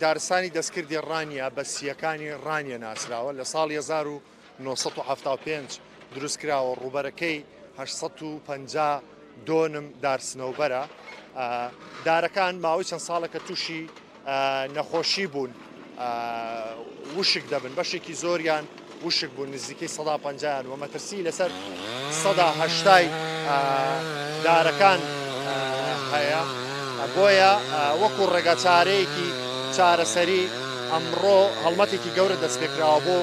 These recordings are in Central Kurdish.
دارستانی دەستکردی ڕانیە بە سیەکانی ڕانیە ناسراوە لە ساڵی 1975 دروستکراوە ڕوبەرەکەی 852 دارسنەوبەرە. دارەکان ماوەی چەند ساڵێکە تووشی نەخۆشی بوون، وشک دەبن، بەشێکی زۆریان وشک بوون نزیکەی 150یان و مەترسی لەسەر 180 دارەکان هەیە. بۆیە وەکو ڕێگە چارەیەکی چارەسەری ئەمڕۆ هەڵمەتێکی گەورە دەستپێکراوە بۆ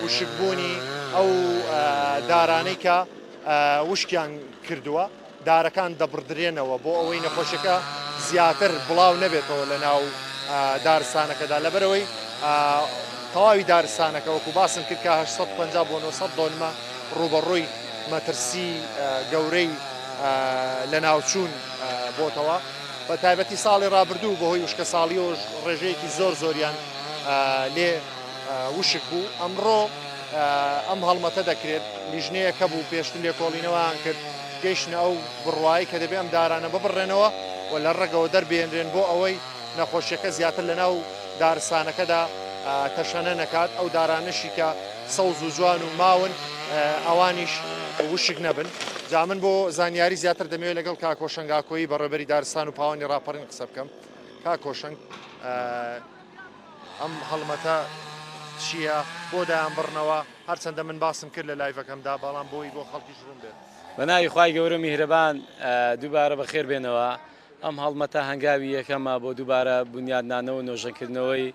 وشکبوونی ئەو دارانەی کە وشکیان کردووە. دارەکان دەبڕدرێنەوە بۆ ئەوەی نەخۆشیەکە زیاتر بڵاو نەبێتەوە لە ناو دارستانەکەدا، لەبەرەوەی تەواوی دارستانەکە وەکو باسم کرد کە 850 بۆ 900 دۆنمە ڕوبەڕووی مەترسی گەورەی لە ناوچوون بۆتەوە. بە تایبەتی ساڵی ڕابردوو بەهۆی وشکە ساڵی و ڕێژەیەکی زۆریان لێ وشک بوو. ئەمڕۆ ئەم هەڵمەتە دەکرێت لیژنەیەکە بوو پێشتر لێکۆڵینەوەیان کرد گەیشتنە ئەو بڕوایی کە دەبێ ئەم دارانە ببڕێنەوە و لە ڕێگەوە دەربێنرێن بۆ ئەوەی نەخۆشیەکە زیاتر لە ناو دارستانەکەدا تەشەنە نەکات. ئەو دارانشی کە سەوز و جوان و ماون ئەوانیش وشک نەبن. جا من بۆ زانیاری زیاتر دەمەوێت لەگەڵ کاکۆشنگ ئاکۆیی بەڕێبەری دارستان و پاوانی ڕاپەڕین قسە بکەم. کاکۆشنگ، ئەم هەڵمەتە چییە؟ بۆ دایان بڕنەوە؟ هەرچەندە من باسم کرد لە لایڤەکەمدا، بەڵام بۆی بۆ خەڵکیش ڕوون بێت. بەناوی خوای گەورە میهرەبان دووبارە بەخێر بێنەوە. ئەم هەڵمەتە هەنگاوی یەکەمە بۆ دووبارە بنیادنانەوە نۆژەکردنەوەی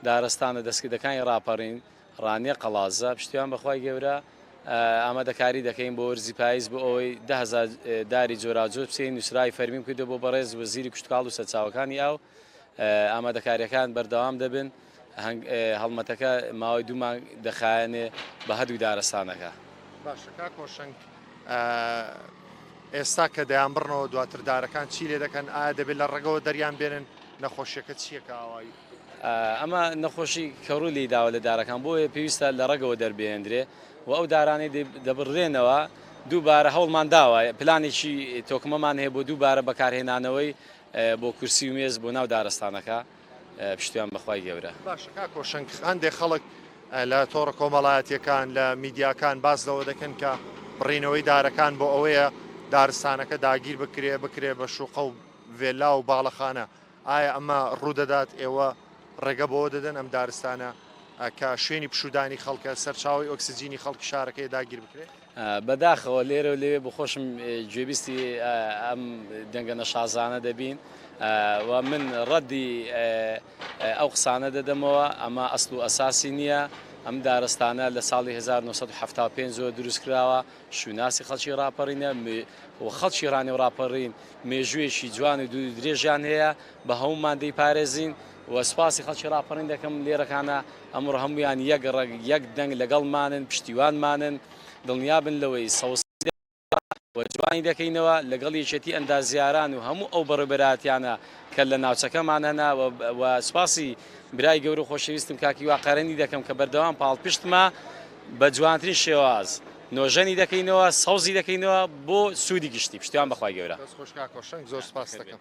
دارستانە دەستکردەکانی ڕاپەڕین ڕانیە قەڵازە. پشتیوان بەخوای گەورە ئامادەکاری دەکەین بۆ وەرزی پاییز بۆ ئەوەی 10,000 داری جۆراجۆر بچین. نووسرای فەرمیم کردو بۆ بەڕێز وەزیری کوشتکاڵ و سەرچاوەکانی ئاو ئامادەکاریەکان بەردەوام دەبن. هەڵمەتەکە ماوەی 2 مانگ دەخایەنێ بە هەردوو دارستانەکە. باشە کاکۆشنگ، ئێستا کە دەیان بڕنەوە دواتر دارەکان چی لێ دەکەن؟ ئایا دەبێت لە ڕێگەوە دەریان بێنن؟ نەخۆشیەکە چییەکە ئاوایی؟ ئەمە نەخۆشی کەڕوو لی داوە لە دارەکان، بۆیە پێویستە لە ڕێگەوە دەربێنرێ و ئەو دارانەی دەبڕێنەوە دووبارە هەوڵمان داوە پلانێکی تۆکمەمان هەیە بۆ دووبارە بەکارهێنانەوەی بۆ کورسی و مێز بۆ ناو دارستانەکە. پشتیان بەخوای گەورە. باشە کاکۆشنگ، هەندێک خەڵک لە تۆڕە کۆمەڵایەتیەکان لە میدیاکان باس لەوە دەکەن کە بڕینەوەی دارەکان بۆ ئەوەیە دارستانەکە داگیر بکرێ بە شوقە و vێلا و باڵەخانە. ئایا ئەمە ڕوودەدات؟ ئێوە ڕێگە بۆ دەدەن ئەم دارستانە کە شوێنی پشودانی خەڵکە سەرچاوی ئۆکسسیجینی خەڵکی شارەکەی داگیر بکرێت؟ بەداخەوە لێرە و لێوێ بخۆشم گوێبیستی ئەم دەنگە نەشازانە دەبین و من ڕەدی ئەو قسانە دەدەمەوە. ئەمە ئەسڵ و ئەساسی نییە. ئەم دارستانە لە ساڵی 1975 زۆر دروست کراوە. شووناسی خەڵکی ڕاپەڕینە و خەڵکی ڕانێ و ڕاپەڕین مێژوێکی جوان و دوو درێژیان هەیە، بە هەمومان دەیپارێزین و سوپاسی خەڵکی ڕاپەڕین دەکەم لێرەکانە. ئەمڕۆ هەمویان یەک ڕێگ یەک دەنگ لەگەڵمانن، پشتیوانمانن، دڵنیابن لەوەی جوانی دەکەینەوە لەگەڵ یەکێتی ئەندازیاران و هەموو ئەو بەڕێبەراتیانە کە لە ناوچەکەمان هەنا و سوپاسی برای گەورە خۆشەویستم کاکی واقعڕێنی دەکەم کە بەردەوام پاڵپشتمە بە جوانترین شێواز نۆژەنی دەکەینەوە، سەوزی دەکەینەوە بۆ سوودی گشتی. پشتیوان بەخوای گەورە. خۆش کاکۆشنگ، زۆر سپاس دەکەم.